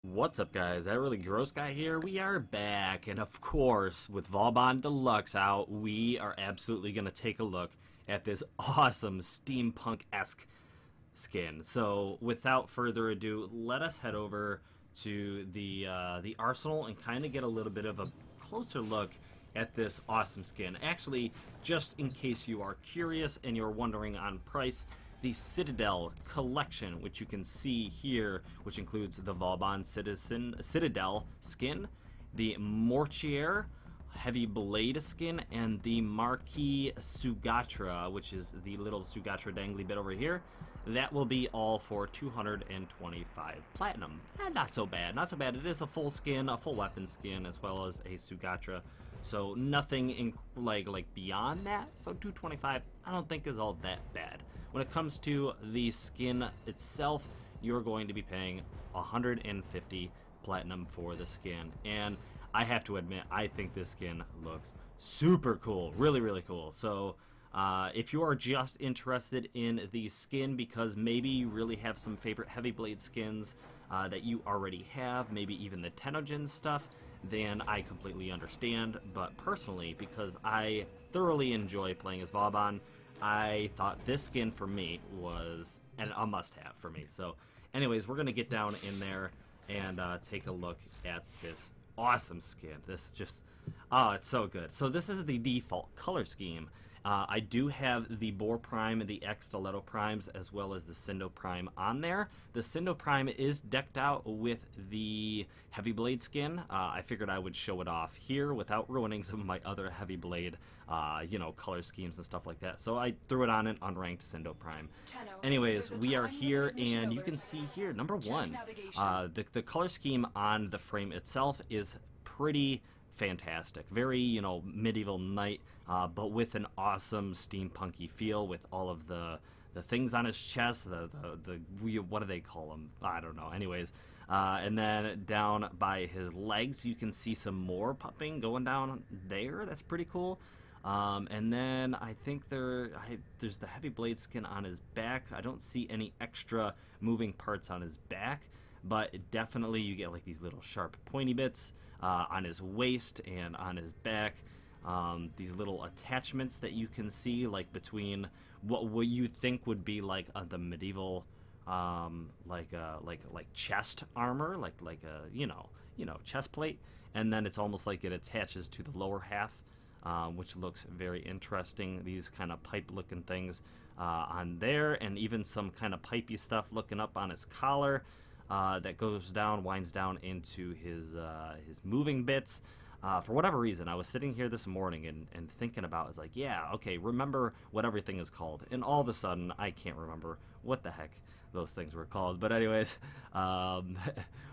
What's up, guys? That really gross guy here. We are back, and of course, with Vauban Deluxe out, we are absolutely going to take a look at this awesome steampunk-esque skin. So, without further ado, let us head over to the arsenal and kind of get a little bit of a closer look at this awesome skin. Actually, just in case you are curious and you're wondering on price, the Citadel collection, which you can see here, which includes the Vauban Citadel skin, the Mortier heavy blade skin, and the Marquis Sugatra, which is the little Sugatra dangly bit over here. That will be all for 225 platinum. Not so bad, not so bad. It is a full skin, a full weapon skin, as well as a Sugatra. So nothing in, like beyond that. So 225, I don't think is all that bad. When it comes to the skin itself, you're going to be paying 150 platinum for the skin. And I have to admit, I think this skin looks super cool. Really, really cool. So if you are just interested in the skin because maybe you really have some favorite heavy blade skins that you already have, maybe even the Tenogen stuff, then I completely understand. But personally, because I thoroughly enjoy playing as Vauban, I thought this skin for me was a must-have for me. So anyways, we're going to get down in there and take a look at this awesome skin. This just, oh, it's so good. So this is the default color scheme. I do have the Boar Prime and the X Stiletto Primes as well as the Cindo Prime on there. The Cindo Prime is decked out with the Heavy Blade skin. I figured I would show it off here without ruining some of my other Heavy Blade, color schemes and stuff like that. So I threw it on an unranked Cindo Prime. Anyways, we are here, and you can see here, number one, the color scheme on the frame itself is pretty fantastic. Very, medieval knight, but with an awesome steampunky feel with all of the things on his chest, what do they call them? I don't know. Anyways, and then down by his legs, you can see some more pumping going down there. That's pretty cool. And then I think there's the heavy blade skin on his back. I don't see any extra moving parts on his back, but definitely you get like these little sharp pointy bits on his waist and on his back. These little attachments that you can see, like between what you think would be like the medieval like chest armor, like a chest plate, and then it's almost like it attaches to the lower half, which looks very interesting. These kind of pipe looking things on there, and even some kind of pipey stuff looking up on his collar. That goes down, winds down into his moving bits. For whatever reason, I was sitting here this morning and thinking about, it's like, yeah, okay, remember what everything is called. And all of a sudden, I can't remember what the heck those things were called. But anyways,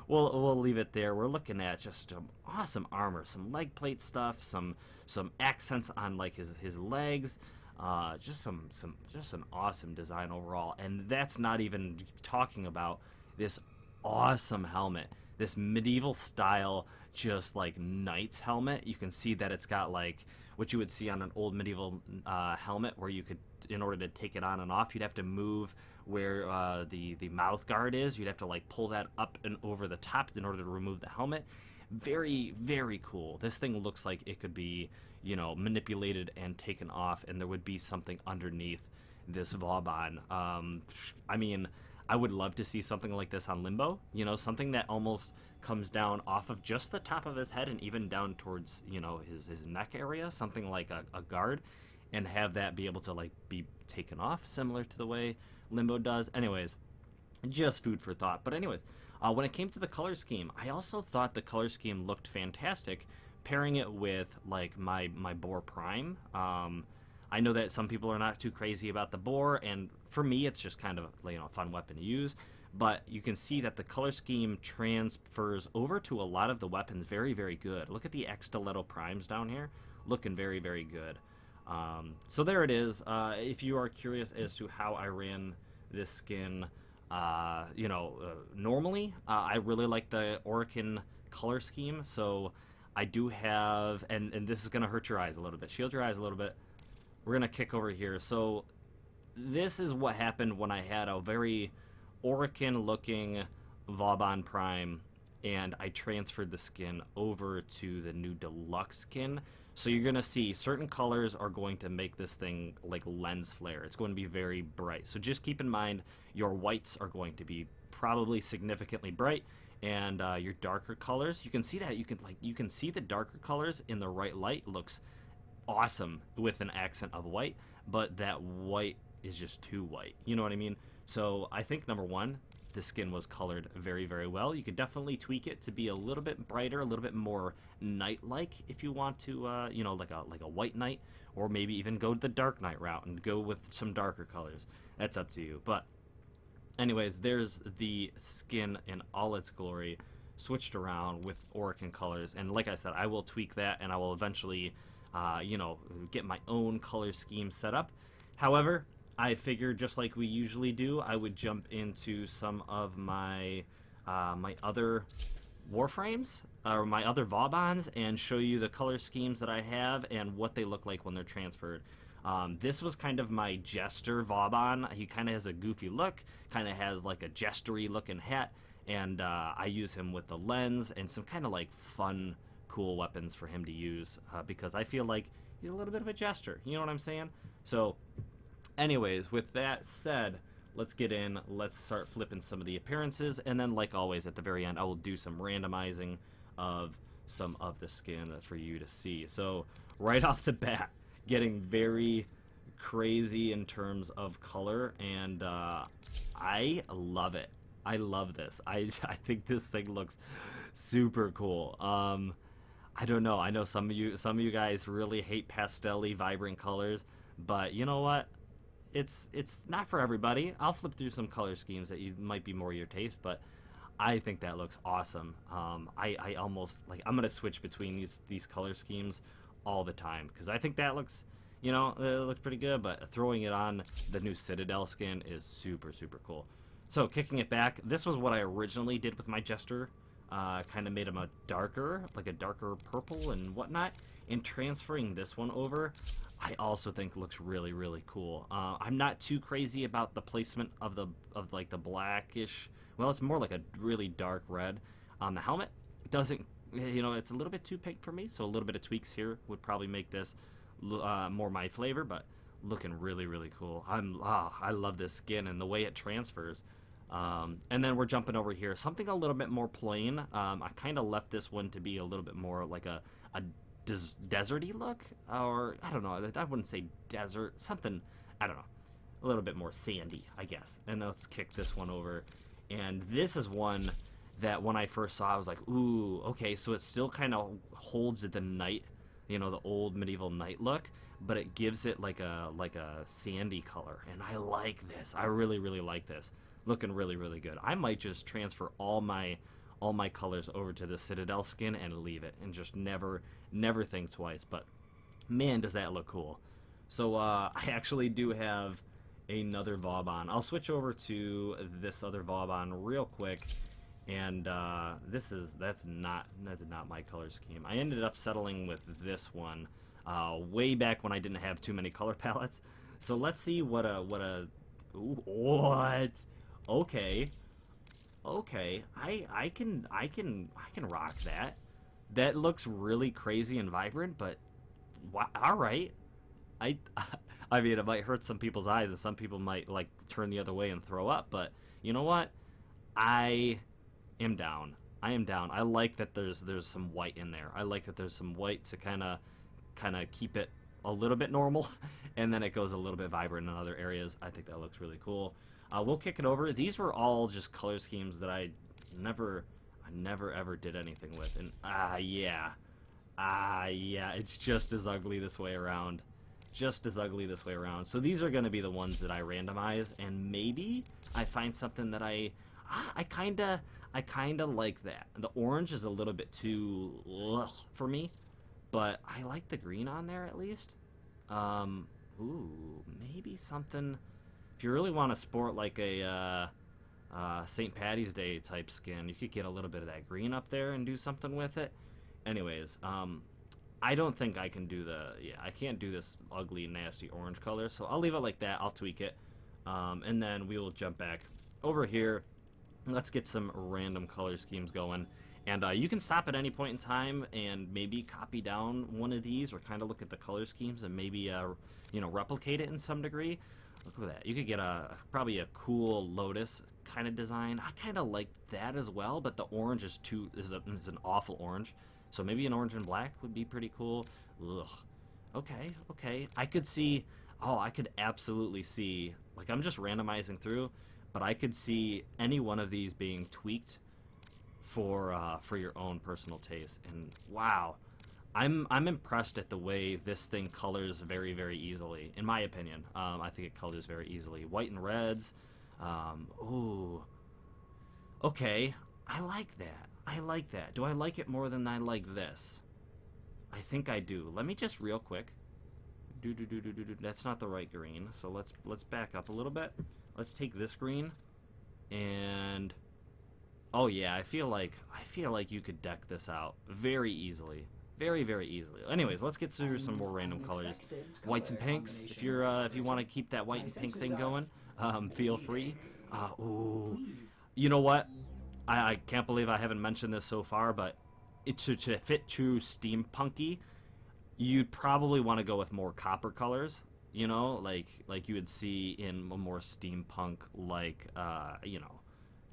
we'll leave it there. We're looking at just some awesome armor, some leg plate stuff, some accents on like his legs. Just an awesome design overall. And that's not even talking about this awesome helmet, this medieval style, just like knight's helmet. You can see that it's got like what you would see on an old medieval helmet, where you could, in order to take it on and off, you'd have to move where the mouth guard is. You'd have to like pull that up and over the top in order to remove the helmet. Very, very cool. This thing looks like it could be, manipulated and taken off, and there would be something underneath this Vauban. I mean, I would love to see something like this on Limbo, something that almost comes down off of just the top of his head and even down towards, his neck area, something like a guard, and have that be able to like be taken off, similar to the way Limbo does. Anyways, just food for thought. But anyways, when it came to the color scheme, I also thought the color scheme looked fantastic, pairing it with like my Boar Prime. I know that some people are not too crazy about the boar, and for me it's just kind of a fun weapon to use, but you can see that the color scheme transfers over to a lot of the weapons very, very good. Look at the X Stiletto Primes down here, looking very, very good. So there it is. If you are curious as to how I ran this skin, normally, I really like the Orican color scheme, so I do have, and this is going to hurt your eyes a little bit, shield your eyes a little bit. We're going to kick over here. So this is what happened when I had a very Orican looking Vauban Prime and I transferred the skin over to the new Deluxe skin. So you're going to see certain colors are going to make this thing like lens flare. It's going to be very bright. So just keep in mind your whites are going to be probably significantly bright, and your darker colors, you can see that you can see the darker colors in the right light looks awesome with an accent of white, but that white is just too white. You know what I mean? So I think number one, the skin was colored very, very well. You could definitely tweak it to be a little bit brighter, a little bit more night-like if you want to, you know, like a white night, or maybe even go the dark night route and go with some darker colors. That's up to you. But anyways, there's the skin in all its glory, switched around with Oricon colors. And like I said, I will tweak that, and I will eventually, you know, get my own color scheme set up. However, I figured, just like we usually do, I would jump into some of my my other Warframes, or my other Vaubans, and show you the color schemes that I have and what they look like when they're transferred. This was kind of my Jester Vauban. He kind of has a goofy look, kind of has like a jestery looking hat, and I use him with the lens and some kind of like fun, cool weapons for him to use, because I feel like he's a little bit of a jester. You know what I'm saying? So anyways, with that said, let's get in, let's start flipping some of the appearances, and then like always at the very end I will do some randomizing of some of the skin for you to see. So right off the bat, getting very crazy in terms of color, and I love it. I love this. I think this thing looks super cool. I don't know. I know some of you guys really hate pastel-y, vibrant colors, but you know what? It's not for everybody. I'll flip through some color schemes that you might be more your taste, but I think that looks awesome. I almost like, I'm gonna switch between these color schemes all the time because I think that looks, you know, it looks pretty good. But throwing it on the new Citadel skin is super, super cool. So kicking it back, this was what I originally did with my Jester. Kind of made him a darker, like a darker purple and whatnot, and transferring this one over, I also think looks really, really cool. I'm not too crazy about the placement of like the blackish. Well, it's more like a really dark red on the helmet. It doesn't, you know, it's a little bit too pink for me. So a little bit of tweaks here would probably make this more my flavor, but looking really, really cool. I love this skin and the way it transfers. And then we're jumping over here, something a little bit more plain. I kind of left this one to be a little bit more like a deserty look, or I don't know, I wouldn't say desert, something, I don't know, a little bit more sandy, I guess. And let's kick this one over, and this is one that when I first saw I was like, ooh, okay, so it still kind of holds the knight, you know, the old medieval knight look, but it gives it like a sandy color, and I like this. I really, really like this. Looking really, really good. I might just transfer all my colors over to the Citadel skin and leave it, and just never think twice. But man, does that look cool. So I actually do have another Vauban. I'll switch over to this other Vauban real quick, and that's not my color scheme. I ended up settling with this one way back when I didn't have too many color palettes. So let's see what okay, I can rock that. That looks really crazy and vibrant, but all right. I mean, it might hurt some people's eyes, and some people might like turn the other way and throw up. But you know what? I am down. I am down. I like that there's some white in there. I like that there's some white to kind of keep it a little bit normal, and then it goes a little bit vibrant in other areas. I think that looks really cool. We'll kick it over. These were all just color schemes that I never ever did anything with, and yeah, it's just as ugly this way around. Just as ugly this way around. So these are going to be the ones that I randomize, and maybe I find something that I kind of like that. The orange is a little bit too for me, but I like the green on there at least. Ooh, maybe something. If you really want to sport like a St. Patty's Day type skin, you could get a little bit of that green up there and do something with it. Anyways, I don't think I can do I can't do this ugly, nasty orange color, so I'll leave it like that. I'll tweak it, and then we will jump back over here. Let's get some random color schemes going. And you can stop at any point in time and maybe copy down one of these, or kind of look at the color schemes and maybe you know, replicate it in some degree. Look at that. You could get probably a cool lotus kind of design. I kind of like that as well, but the orange is an awful orange. So maybe an orange and black would be pretty cool. Ugh. Okay, okay. I could see, oh, I could absolutely see, like, I'm just randomizing through, but I could see any one of these being tweaked for your own personal taste. And wow, I'm impressed at the way this thing colors very, very easily. In my opinion, I think it colors very easily. White and reds. Ooh. Okay, I like that. I like that. Do I like it more than I like this? I think I do. Let me just real quick. That's not the right green. So let's back up a little bit. Let's take this green, and oh yeah, I feel like you could deck this out very easily. Very, very easily. Anyways, let's get through some more random colors. Whites and pinks. If you want to keep that white and pink thing going, feel free. Ooh. You know what? I can't believe I haven't mentioned this so far, but to fit true steampunky, you'd probably want to go with more copper colors. You know, like you would see in a more steampunk like you know,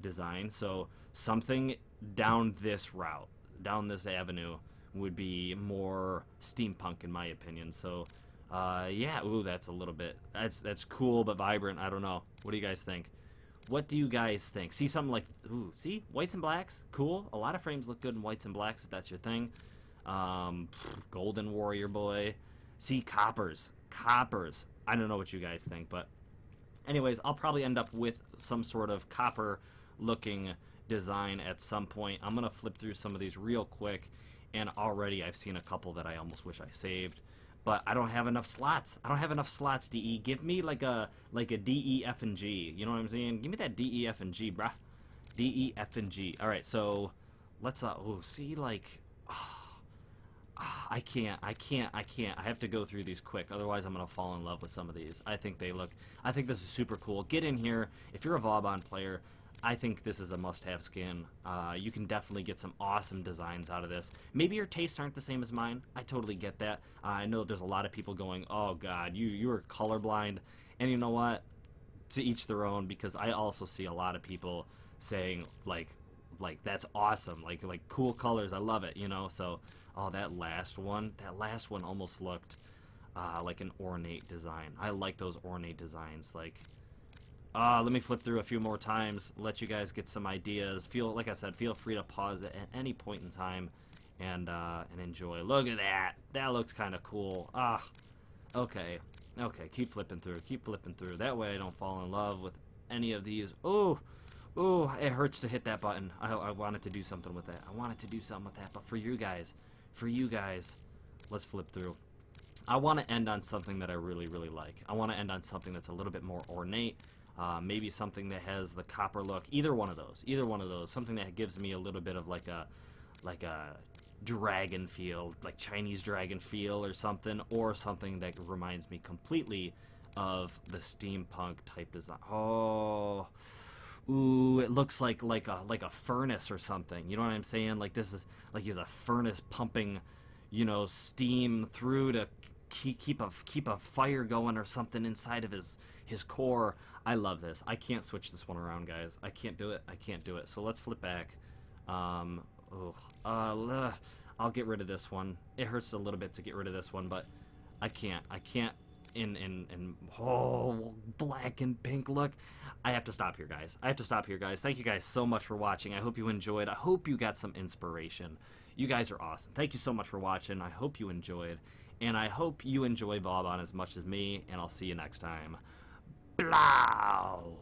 design. So something down this route, down this avenue, would be more steampunk in my opinion. So yeah, ooh, that's a little bit, that's cool but vibrant. I don't know. What do you guys think? What do you guys think? See something like, ooh, see, whites and blacks, cool. A lot of frames look good in whites and blacks if that's your thing. Golden warrior boy. See, coppers. I don't know what you guys think, but anyways, I'll probably end up with some sort of copper looking design at some point. I'm gonna flip through some of these real quick, and already I've seen a couple that I almost wish I saved, but I don't have enough slots. I don't have enough slots. DE, give me like a D, E, F, and G. You know what I'm saying? Give me that D, E, F, and G, bruh. D, E, F, and G. All right, so let's oh, see, like, I can't. I have to go through these quick, otherwise I'm gonna fall in love with some of these. I think this is super cool. Get in here if you're a Vauban player. I think this is a must-have skin. You can definitely get some awesome designs out of this. Maybe your tastes aren't the same as mine. I totally get that. I know there's a lot of people going, oh god, you are colorblind. And you know what? To each their own, because I also see a lot of people saying like that's awesome, like cool colors, I love it, you know. So oh, that last one almost looked like an ornate design. I like those ornate designs. Like, let me flip through a few more times, let you guys get some ideas. Like I said, feel free to pause it at any point in time and enjoy. Look at that. That looks kind of cool. Okay. Keep flipping through. That way I don't fall in love with any of these. Oh, it hurts to hit that button. I wanted to do something with that. But for you guys, let's flip through. I want to end on something that I really, really like. I want to end on something that's a little bit more ornate. Maybe something that has the copper look. Either one of those. Something that gives me a little bit of like a dragon feel, like Chinese dragon feel or something that reminds me completely of the steampunk type design. Oh, ooh, it looks like a furnace or something. You know what I'm saying? Like this is like he's a furnace pumping, you know, steam through to keep a fire going or something inside of his core. I love this. I can't switch this one around, guys. I can't do it. So let's flip back. I'll get rid of this one. It hurts a little bit to get rid of this one, but I can't. In black and pink look. I have to stop here, guys. Thank you guys so much for watching. I hope you enjoyed. I hope you got some inspiration. You guys are awesome. Thank you so much for watching. I hope you enjoyed, and I hope you enjoy Vauban as much as me, and I'll see you next time. Blow!